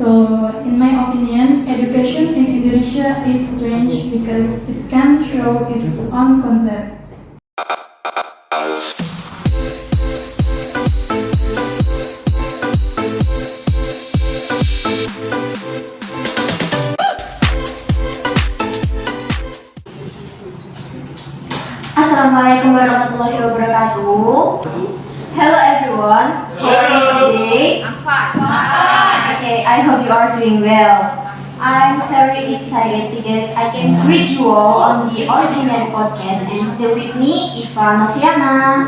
So, in my opinion, education in Indonesia is strange because it can show its own concept. Assalamualaikum warahmatullahi wabarakatuh. Hello everyone. How are you today? I'm fine. Okay, I hope you are doing well. I'm very excited because I can greet you all on the Ordinary Podcast, and still with me, Nofiana.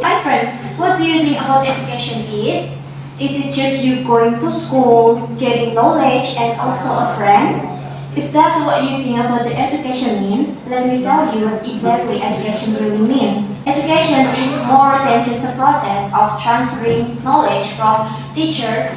Hi friends, what do you think about education is? Is it just you going to school, getting knowledge, and also a friends? If that's what you think about the education means, let me tell you what exactly education really means. Education is more than just a process of transferring knowledge from teacher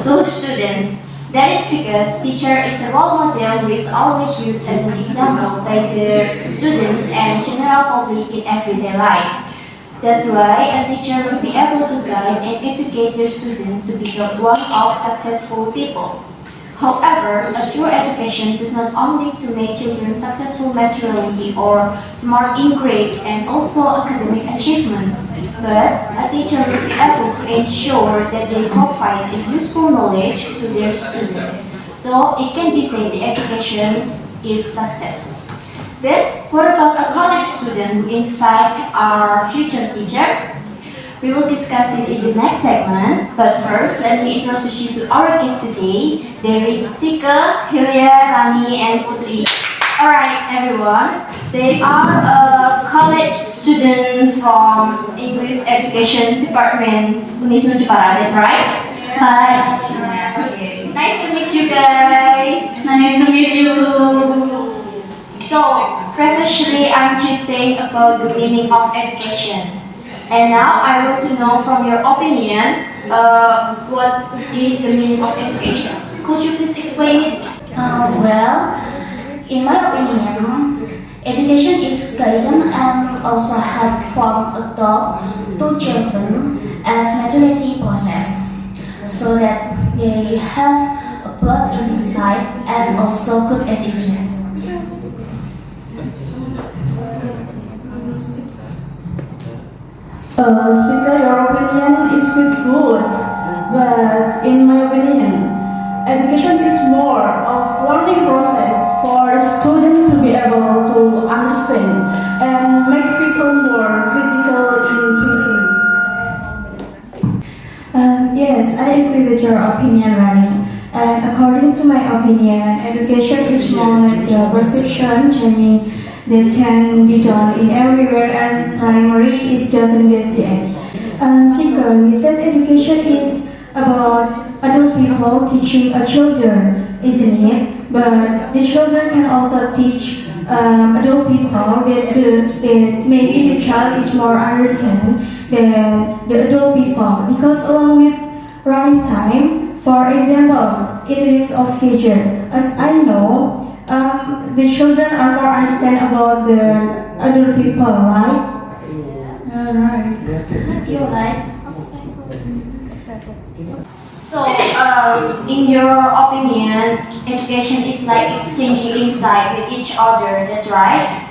to students. That is because teacher is a role model who is always used as an example by the students and general public in everyday life. That's why a teacher must be able to guide and educate their students to become one of successful people. However, a true education does not only to make children successful materially or smart in grades and also academic achievement, but a teacher must be able to ensure that they provide a useful knowledge to their students. So it can be said the education is successful. Then, what about a college student who in fact are future teacher? We will discuss it in the next segment, but first let me introduce you to our guests today. There is Sike, Hilya, Rindi, and Putri. Alright everyone, they are a college student from English Education Department, Unisnu, Jepara, that's right? Hi. Okay. Nice to meet you guys. Nice to meet you. So, previously I'm just saying about the meaning of education. And now I want to know from your opinion, what is the meaning of education? Could you please explain it? Well, in my opinion, education is guidance and also help from adult to children as maturity process, so that they have a broad insight and also good attitude. Sika, your opinion is good, but in my opinion, education is more of learning process for students to be able to understand and make people more critical in thinking. Yes, I agree with your opinion, Rani. And according to my opinion, education is more like the perception changing that can be done in everywhere, and primary is just in this end. Sika, you said education is about adult people teaching a children, isn't it? But the children can also teach adult people that maybe the child is more understand than the adult people, because along with running time, for example, in the use of gadget, as I know, the children are more understand about the other people, right? Right. You're right. So, in your opinion, education is like exchanging insight with each other, that's right?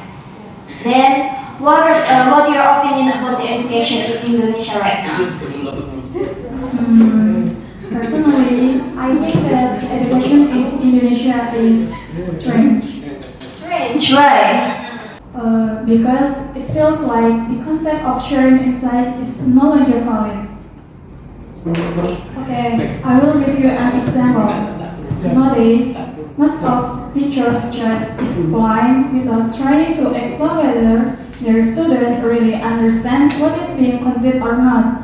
Then, what your opinion about the education in Indonesia right now? Personally, I think that education in Indonesia is strange. Strange, right? Because it feels like the concept of sharing insight is no longer valid. Okay, I will give you an example. Nowadays, most of teachers just explain without trying to explain whether their student really understand what is being conveyed or not.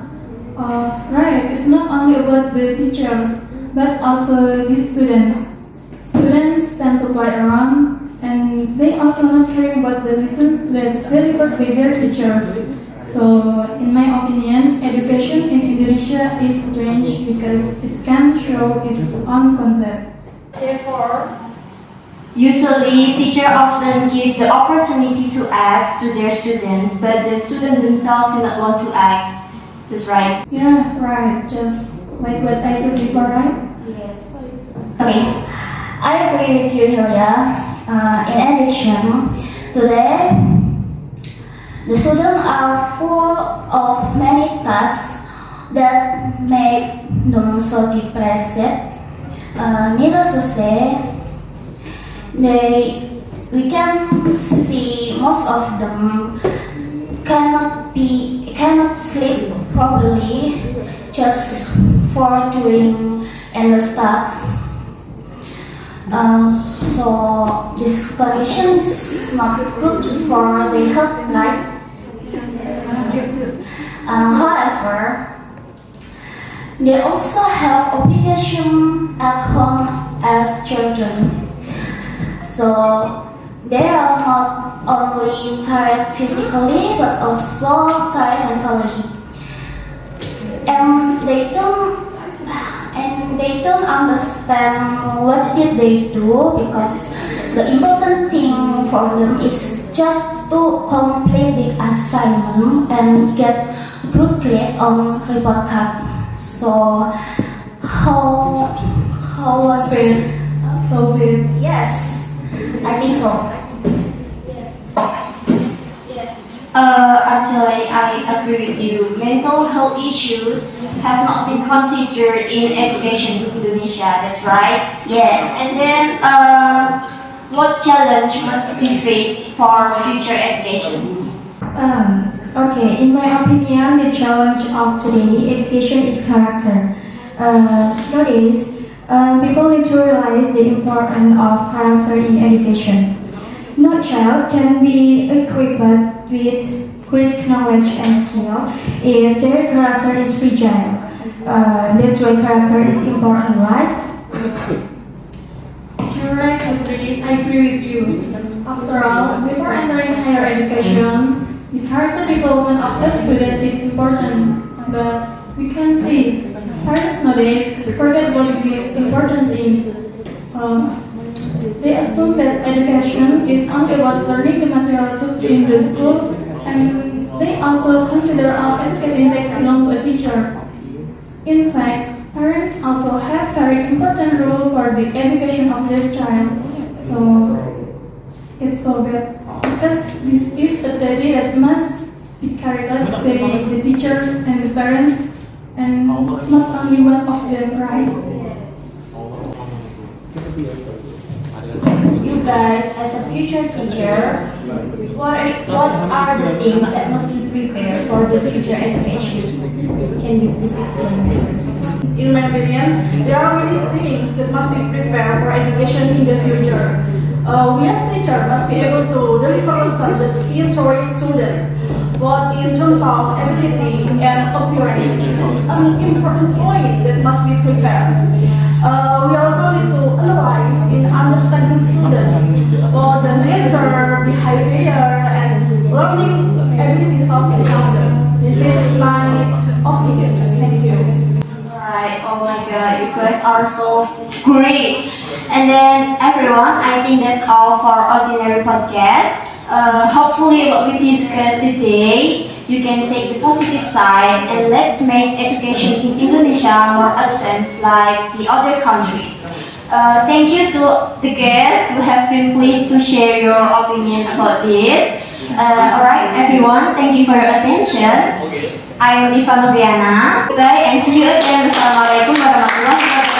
Right, it's not only about the teachers, but also the students. Students tend to play around, and they also not caring about the lesson that's delivered by their teachers. So, in my opinion, education in Indonesia is strange because it can show its own concept. Therefore, usually teachers often give the opportunity to ask to their students, but the students themselves do not want to ask. That's right. Yeah, right. Just like what I said before, right? Yes. sorry. I agree with you, Hilya. In addition, today the students are full of many tasks that make them so depressed. Needless to say, we can see most of them cannot sleep properly just for doing endless tasks. So this condition is not good for the health life. However, they also have obligation at home as children. So they are not only tired physically but also tired mentally. And they don't understand what did they do, because the important thing for them is just to complete the assignment and get good grade on report card. So how was it? So good. Yes, I think so. Actually, I agree with you. Mental health issues have not been considered in education in Indonesia. That's right. Yeah. And then, what challenge must be faced for future education? Okay, in my opinion, the challenge of today education is character. Nowadays, people need to realize the importance of character in education. No child can be equipped with great knowledge and skill if their character is fragile. That's why character is important, right? You're right, Putri. I agree with you. After all, before entering higher education, the character development of a student is important. But we can see parents nowadays forget about these important things. They assume that education is only about learning the material taught in the school, and they also consider all educated index belong to a teacher. In fact, parents also have very important role for the education of their child. So it's so bad because this is a duty that must be carried out by the teachers and the parents, and not only one of them, right? You guys, as a future teacher, what are the things that must be prepared for the future education? Can you please explain that? In my opinion, there are many things that must be prepared for education in the future. We as teachers must be able to deliver lessons that interest students, both in terms of ability and appearance. This is an important point that must be prepared. We also need to analyze in understanding students, both the nature, behavior, and learning abilities of each other. This is my opinion. Thank you. Alright, oh my god, you guys are so great. And then everyone, I think that's all for Ordinary Podcast. Hopefully what we discussed today, you can take the positive side and let's make education in Indonesia more advanced like the other countries. Thank you to the guests who have been pleased to share your opinion about this. Alright everyone, thank you for your attention. I am Nofiana. Goodbye and see you again. Wassalamualaikum warahmatullahi wabarakatuh.